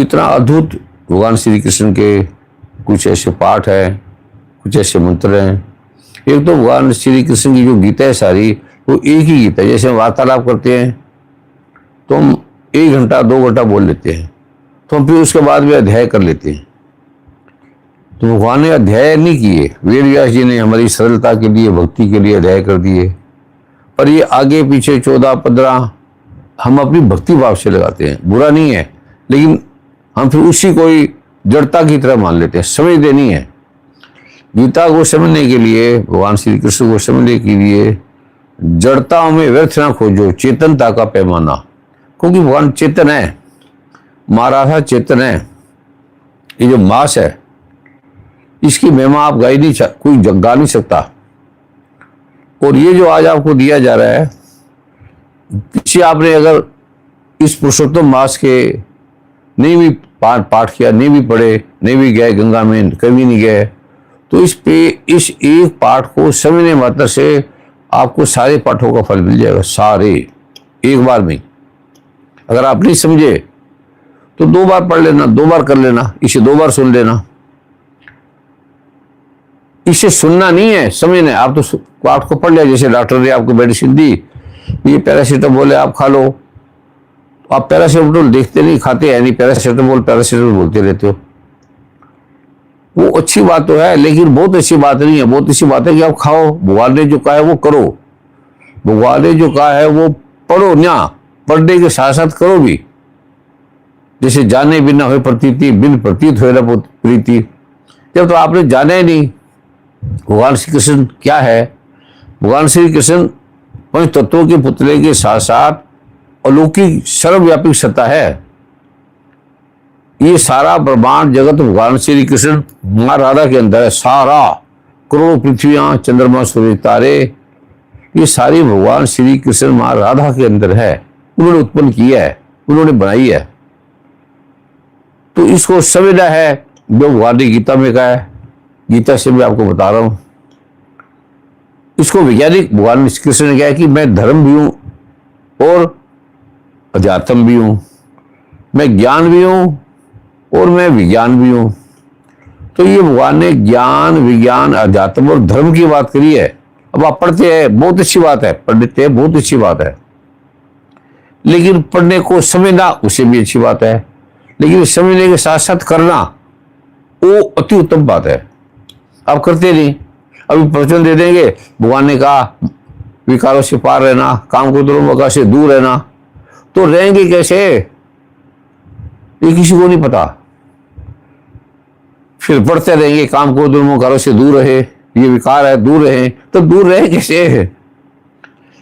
इतना अद्भुत भगवान श्री कृष्ण के कुछ ऐसे पाठ हैं, कुछ ऐसे मंत्र हैं। एक तो भगवान श्री कृष्ण की जो गीता है सारी, वो एक ही गीता है। जैसे हम वार्तालाप करते हैं तो हम 1 घंटा 2 घंटा बोल लेते हैं, तो हम फिर उसके बाद भी अध्याय कर लेते हैं। तो भगवान ने अध्याय नहीं किए, वेद व्यास जी ने हमारी सरलता के लिए, भक्ति के लिए अध्याय कर दिए। पर ये आगे पीछे 14-15 हम अपनी भक्ति भाव से लगाते हैं, बुरा नहीं है, लेकिन हम फिर उसी कोई जड़ता की तरह मान लेते हैं, समझते नहीं है। गीता को समझने के लिए, भगवान श्री कृष्ण को समझने के लिए जड़ताओं में व्यर्थ ना खोजो, चेतनता का पैमाना। क्योंकि भगवान चेतन है, महाराधा चेतन है। ये जो मास है, इसकी महिमा आप कोई गा नहीं सकता। और ये जो आज आपको दिया जा रहा है, पीछे आपने अगर इस पुरुषोत्तम मास के नहीं भी पाठ किया, नहीं भी पढ़े, नहीं भी गए गंगा में, कभी नहीं गए, तो इस एक पाठ को समझने मात्र से आपको सारे पाठों का फल मिल जाएगा, सारे एक बार में। अगर आप नहीं समझे तो 2 बार पढ़ लेना, 2 बार कर लेना, इसे 2 बार सुन लेना। इसे सुनना नहीं है, समझना है। आप तो पाठ को पढ़ लिया, जैसे डॉक्टर ने आपको मेडिसिन दी, ये पैरासीटामोल है, आप खा लो। आप पैरासीटामोल देखते नहीं, खाते हैं नहीं, पैरासीटामोल बोलते रहते हो। वो अच्छी बात तो है, लेकिन बहुत अच्छी बात नहीं है। बहुत अच्छी बात है कि आप खाओ, भगवान ने जो कहा है वो करो, भगवान ने जो कहा है वो पढ़ो ना, पढ़ने के साथ साथ करो भी। जैसे जाने बिना हो प्रतीति, बिन प्रतीत हो न प्रीति। जब तो आपने जाना ही नहीं भगवान श्री कृष्ण क्या है, भगवान श्री कृष्ण पंच तत्वों के पुतले के साथ साथ अलौकिक सर्वव्यापी सत्ता है। ये सारा ब्रह्मांड जगत भगवान श्री कृष्ण माँ राधा के अंदर है। सारा करोड़ों पृथ्वियां, चंद्रमा, सूर्य, तारे, ये सारी भगवान श्री कृष्ण माँ राधा के अंदर है। उन्होंने उत्पन्न किया है, उन्होंने बनाई है। तो इसको समझना है जो भगवान ने गीता में कहा है। गीता से मैं आपको बता रहा हूं। इसको वैज्ञानिक भगवान श्री कृष्ण ने कहा है कि मैं धर्म भी हूं और अध्यात्म भी हूं, मैं ज्ञान भी हूं और मैं विज्ञान भी हूं। तो ये भगवान ने ज्ञान, विज्ञान, अध्यात्म और धर्म की बात करी है। अब आप पढ़ते हैं, बहुत अच्छी बात है, पढ़ते हैं, बहुत अच्छी बात है, लेकिन पढ़ने को समझना उसे भी अच्छी बात है, लेकिन समझने के साथ साथ करना वो अति उत्तम बात है। आप करते नहीं। अभी प्रवचन दे देंगे, भगवान ने कहा विकारों से पार रहना, काम क्रोध से दूर रहना, तो रहेंगे कैसे ये किसी को नहीं पता। फिर पढ़ते रहेंगे काम क्रोध विकारों से दूर रहे, ये विकार है, दूर रहे, तो दूर रहे कैसे है।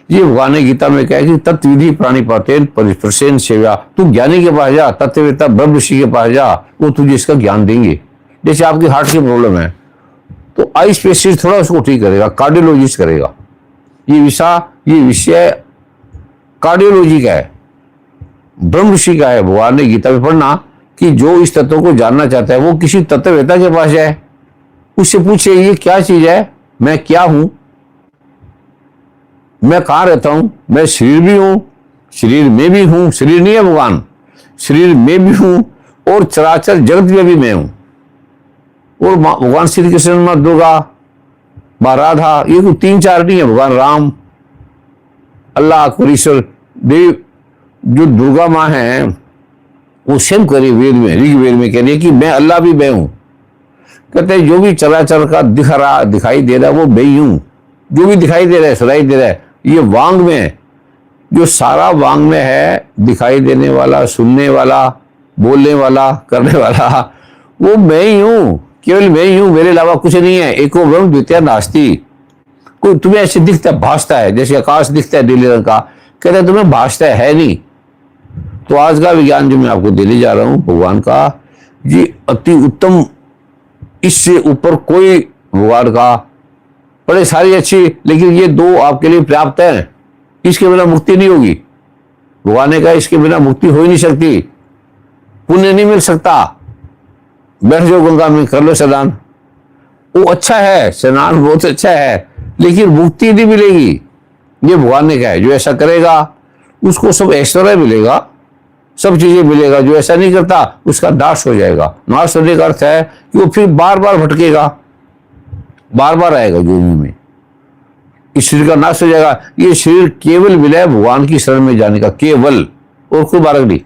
ये भगवान ने गीता में कहा कि तत्विधि प्राणी पातेन परिप्रसेन सेवा। तू ज्ञानी के पास जा, तत्ववेत्ता ब्रह्म ऋषि के पास जा, वो तुझे इसका ज्ञान देंगे। जैसे आपकी हार्ट की प्रॉब्लम है तो आई स्पेशलिस्ट थोड़ा उसको ठीक करेगा, कार्डियोलॉजिस्ट करेगा। ये विषय कार्डियोलॉजी का है, ब्रह्म ऋषि का है। भगवान ने गीता में पढ़ना कि जो इस तत्व को जानना चाहता है वो किसी तत्ववेत्ता के पास जाए, उससे पूछे ये क्या चीज है, मैं क्या हूं, मैं कहां रहता हूं, मैं शरीर भी हूं, शरीर में भी हूं, शरीर नहीं है भगवान, शरीर में भी हूं और चराचर जगत में भी मैं हूं। और भगवान श्री कृष्ण, मां दुर्गा, मां राधा, ये कोई 3-4 नहीं है, भगवान राम, अल्लाह, ईश्वर देव। जो दुर्गा माँ है वो स्वयं करी वेद में, ऋग्वेद में कह रही है कि मैं अल्लाह भी मैं हूं। कहते हैं जो भी चराचर का दिखाई दे रहा है वो मैं ही हूं। जो भी दिखाई दे रहा है, सुनाई दे रहा है, ये वांग में, जो सारा वांग में है, दिखाई देने वाला, सुनने वाला, बोलने वाला, करने वाला, वो मैं ही हूं, केवल मैं ही हूं, मेरे अलावा कुछ नहीं है। एको ब्रह्म द्वितीय नास्ति। कोई तुम्हें ऐसे दिखता है, भासता है, जैसे आकाश दिखता है नीले रंग का, कहते हैं तुम्हें भासता है नहीं। तो आज का विज्ञान जो मैं आपको देने जा रहा हूं भगवान का, ये अति उत्तम, इससे ऊपर कोई भगवान का, बड़े सारी अच्छी, लेकिन ये 2 आपके लिए पर्याप्त है। इसके बिना मुक्ति नहीं होगी। भगवान ने कहा इसके बिना मुक्ति हो ही नहीं सकती, पुण्य नहीं मिल सकता। बैठ जाओ गंगा में, कर लो स्नान, वो अच्छा है, स्नान बहुत अच्छा है, लेकिन मुक्ति नहीं मिलेगी। ये भगवान ने कहा है, जो ऐसा करेगा उसको सब ऐश्वर्य मिलेगा, सब चीजें मिलेगा। जो ऐसा नहीं करता उसका नाश हो जाएगा। नाश होने का अर्थ है कि वो फिर बार बार भटकेगा, बार बार आएगा योनि में, इस शरीर का नाश हो जाएगा। ये शरीर केवल मिला है भगवान की शरण में जाने का, केवल, और कोई मार्ग नहीं।